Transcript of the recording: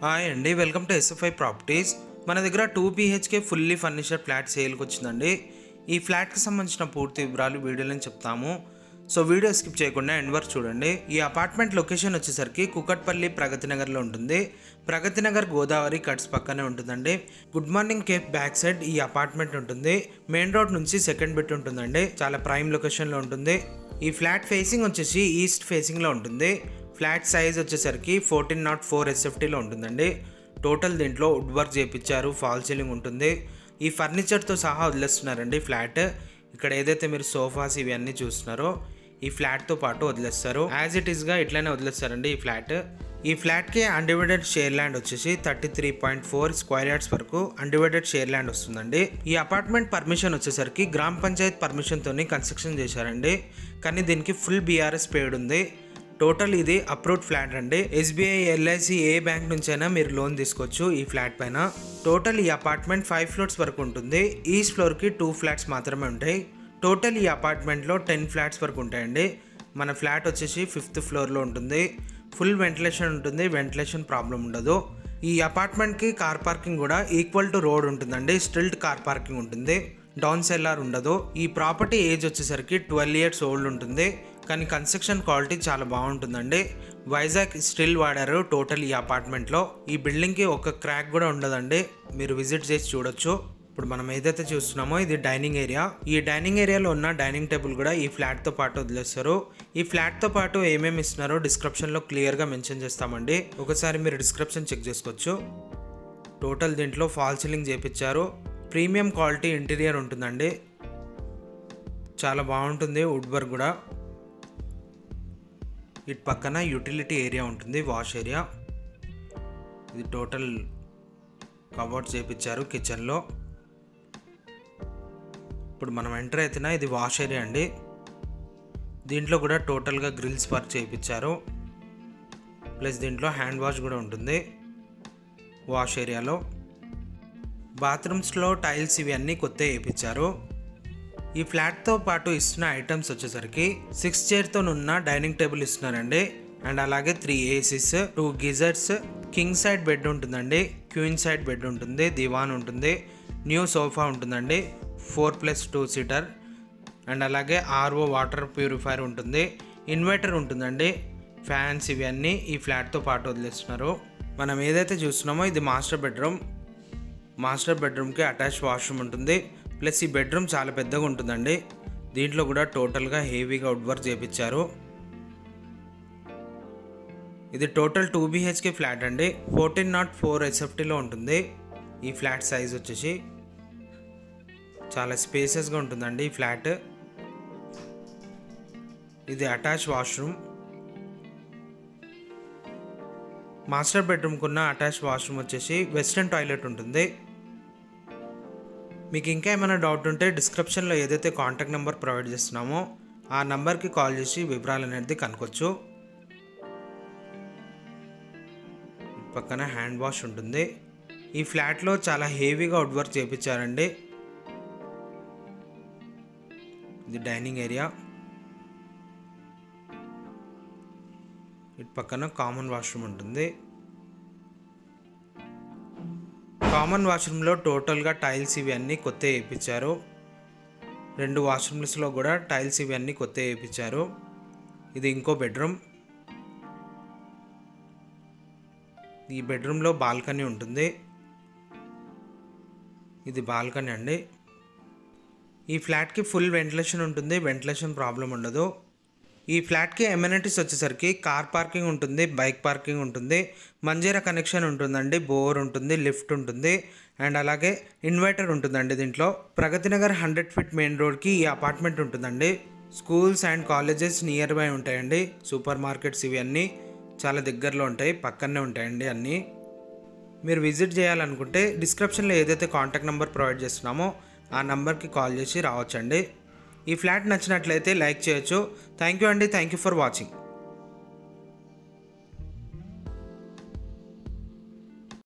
Hi అండి, welcome to SFI properties. మన దగ్గర 2 BHK ఫుల్లీ ఫర్నిచర్ ఫ్లాట్ సేల్కి వచ్చిందండి. ఈ ఫ్లాట్కి సంబంధించిన పూర్తి వివరాలు వీడియోలో చెప్తాము. సో వీడియో స్కిప్ చేయకుండా ఎండ్ వరకు చూడండి. ఈ అపార్ట్మెంట్ లొకేషన్ వచ్చేసరికి కుకట్పల్లి ప్రగతి నగర్లో ఉంటుంది. ప్రగతి నగర్ గోదావరి కట్స్ పక్కనే ఉంటుందండి. Good morning cafe back side ఈ అపార్ట్మెంట్ ఉంటుంది. మెయిన్ రోడ్ నుంచి సెకండ్ బిట్ ఉంటుందండి. చాలా ప్రైమ్ లొకేషన్లో ఉంటుంది. ఈ ఫ్లాట్ ఫేసింగ్ వచ్చేసి ఈస్ట్ ఫేసింగ్లో ఉంటుంది. ఫ్లాట్ సైజ్ వచ్చేసరికి 1404 SFTలో ఉంటుందండి. టోటల్ దీంట్లో వుడ్ వర్క్ చేయించారు, ఫాల్ సీలింగ్ ఉంటుంది. ఈ ఫర్నిచర్తో సహా వదిలేస్తున్నారండి ఫ్లాట్. ఇక్కడ ఏదైతే మీరు సోఫాస్ ఇవన్నీ చూస్తున్నారో ఈ ఫ్లాట్తో పాటు వదిలేస్తారు. యాజ్ ఇట్ ఈస్గా ఇట్లనే వదిలేస్తారండి ఈ ఫ్లాట్. ఈ ఫ్లాట్కి అన్డివైడెడ్ షేర్ ల్యాండ్ వచ్చేసి 33.4 స్క్వేర్ యార్డ్స్ వరకు అన్డివైడెడ్ షేర్ ల్యాండ్ వస్తుందండి. ఈ అపార్ట్మెంట్ పర్మిషన్ వచ్చేసరికి గ్రామ పంచాయత్ పర్మిషన్తో కన్స్ట్రక్షన్ చేశారండి. కానీ దీనికి ఫుల్ BRS పేడ్ ఉంది. టోటల్ ఇది అప్రూవ్డ్ ఫ్లాట్ అండి. SBI, LIC ఏ బ్యాంక్ నుంచైనా మీరు లోన్ తీసుకోవచ్చు ఈ ఫ్లాట్ పైన. టోటల్ ఈ అపార్ట్మెంట్ 5 ఫ్లోర్స్ వరకు ఉంటుంది. ఈచ్ ఫ్లోర్కి 2 ఫ్లాట్స్ మాత్రమే ఉంటాయి. టోటల్ ఈ అపార్ట్మెంట్లో 10 ఫ్లాట్స్ వరకు ఉంటాయండి. మన ఫ్లాట్ వచ్చేసి 5th ఫ్లోర్లో ఉంటుంది. ఫుల్ వెంటిలేషన్ ఉంటుంది, వెంటిలేషన్ ప్రాబ్లం ఉండదు. ఈ అపార్ట్మెంట్కి కార్ పార్కింగ్ కూడా ఈక్వల్ టు రోడ్ ఉంటుందండి. స్టిల్ట్ కార్ పార్కింగ్ ఉంటుంది, డౌన్ సెల్లార్ ఉండదు. ఈ ప్రాపర్టీ ఏజ్ వచ్చేసరికి 12 years ఓల్డ్ ఉంటుంది. కానీ కన్స్ట్రక్షన్ క్వాలిటీ చాలా బాగుంటుందండి. వైజాగ్ స్టిల్ వాడారు టోటల్ ఈ అపార్ట్మెంట్లో. ఈ బిల్డింగ్కి ఒక క్రాక్ కూడా ఉండదండి. మీరు విజిట్ చేసి చూడొచ్చు. ఇప్పుడు మనం ఏదైతే చూస్తున్నామో ఇది డైనింగ్ ఏరియా. ఈ డైనింగ్ ఏరియాలో ఉన్న డైనింగ్ టేబుల్ కూడా ఈ ఫ్లాట్తో పాటు వదిలేస్తారు. ఈ ఫ్లాట్తో పాటు ఏమేమి ఇస్తున్నారో డిస్క్రిప్షన్లో క్లియర్గా మెన్షన్ చేస్తామండి. ఒకసారి మీరు డిస్క్రిప్షన్ చెక్ చేసుకోవచ్చు. టోటల్ దీంట్లో ఫాల్ సీలింగ్ చేయించారు. ప్రీమియం క్వాలిటీ ఇంటీరియర్ ఉంటుందండి. చాలా బాగుంటుంది వుడ్ వర్క్ కూడా. ఇటు పక్కన యూటిలిటీ ఏరియా ఉంటుంది, వాష్ ఏరియా. ఇది టోటల్ కబోర్డ్స్ చేయించారు కిచెన్లో. ఇప్పుడు మనం ఎంటర్ అవుతున్నా ఇది వాష్ ఏరియా అండి. దీంట్లో కూడా టోటల్గా గ్రిల్స్ వర్క్ చేయించారు. ప్లస్ దీంట్లో హ్యాండ్ వాష్ కూడా ఉంటుంది వాష్ ఏరియాలో. బాత్రూమ్స్లో టైల్స్ ఇవన్నీ కొత్త వేయించారు. ఈ ఫ్లాట్తో పాటు ఇస్తున్న ఐటమ్స్ వచ్చేసరికి 6 చైర్తో ఉన్న డైనింగ్ టేబుల్ ఇస్తున్నారండి. అండ్ అలాగే 3 ACs, 2 geysers, king side bed ఉంటుందండి, క్వీన్ సైడ్ బెడ్ ఉంటుంది, దివాన్ ఉంటుంది, న్యూ సోఫా ఉంటుందండి, 4+2 సీటర్. అండ్ అలాగే RO వాటర్ ప్యూరిఫైర్ ఉంటుంది, ఇన్వర్టర్ ఉంటుందండి, ఫ్యాన్స్ ఇవన్నీ ఈ ఫ్లాట్తో పాటు వదిలేస్తున్నారు. మనం ఏదైతే చూస్తున్నామో ఇది మాస్టర్ బెడ్రూమ్. మాస్టర్ బెడ్రూమ్కి అటాచ్ వాష్రూమ్ ఉంటుంది. ప్లస్ ఈ బెడ్రూమ్ చాలా పెద్దగా ఉంటుందండి. దీంట్లో కూడా టోటల్గా హెవీగా వుడ్ వర్క్ చేయించారు. ఇది టోటల్ 2 BHK ఫ్లాట్ అండి. 1404 SFTలో ఉంటుంది. ఈ ఫ్లాట్ సైజ్ వచ్చేసి చాలా స్పేసెస్గా ఉంటుందండి ఈ ఫ్లాట్. ఇది అటాచ్ వాష్రూమ్. మాస్టర్ బెడ్రూమ్కి ఉన్న అటాచ్ వాష్రూమ్ వచ్చేసి వెస్ట్రన్ టాయిలెట్ ఉంటుంది. మీకు ఇంకా ఏమైనా డౌట్ ఉంటే డిస్క్రిప్షన్లో ఏదైతే కాంటాక్ట్ నెంబర్ ప్రొవైడ్ చేస్తున్నామో ఆ నెంబర్కి కాల్ చేసి వివరాలు అనేది కనుక్కోవచ్చు. పక్కన హ్యాండ్ వాష్ ఉంటుంది. ఈ ఫ్లాట్లో చాలా హెవీగా వుడ్ వర్క్ చేయించారండి. ఇది డైనింగ్ ఏరియా. ఇటు పక్కన కామన్ వాష్రూమ్ ఉంటుంది. కామన్ వాష్రూమ్లో టోటల్గా టైల్స్ ఇవన్నీ కొత్త వేయించారు. 2 వాష్రూమ్స్లో కూడా టైల్స్ ఇవన్నీ కొత్త వేయించారు. ఇది ఇంకో బెడ్రూమ్. ఈ బెడ్రూమ్లో బాల్కనీ ఉంటుంది. ఇది బాల్కనీ అండి. ఈ ఫ్లాట్కి ఫుల్ వెంటిలేషన్ ఉంటుంది, వెంటిలేషన్ ప్రాబ్లం ఉండదు. ఈ ఫ్లాట్కి ఎమ్యూనిటీస్ వచ్చేసరికి కార్ పార్కింగ్ ఉంటుంది, బైక్ పార్కింగ్ ఉంటుంది, మంజీరా కనెక్షన్ ఉంటుందండి, బోర్ ఉంటుంది, లిఫ్ట్ ఉంటుంది, అండ్ అలాగే ఇన్వర్టర్ ఉంటుందండి. దీంట్లో ప్రగతి నగర్ 100 feet మెయిన్ రోడ్కి ఈ అపార్ట్మెంట్ ఉంటుందండి. Schools and colleges near by ఉంటాయండి. సూపర్ మార్కెట్స్ ఇవన్నీ చాలా దగ్గరలో ఉంటాయి, పక్కనే ఉంటాయండి అన్నీ. మీరు విజిట్ చేయాలనుకుంటే డిస్క్రిప్షన్లో ఏదైతే కాంటాక్ట్ నెంబర్ ప్రొవైడ్ చేస్తున్నామో ఆ నెంబర్కి కాల్ చేసి రావచ్చండి. ఈ ఫ్లాట్ నచ్చినట్లయితే లైక్ చేయొచ్చు. థ్యాంక్ యూ అండి. Thank you for watching.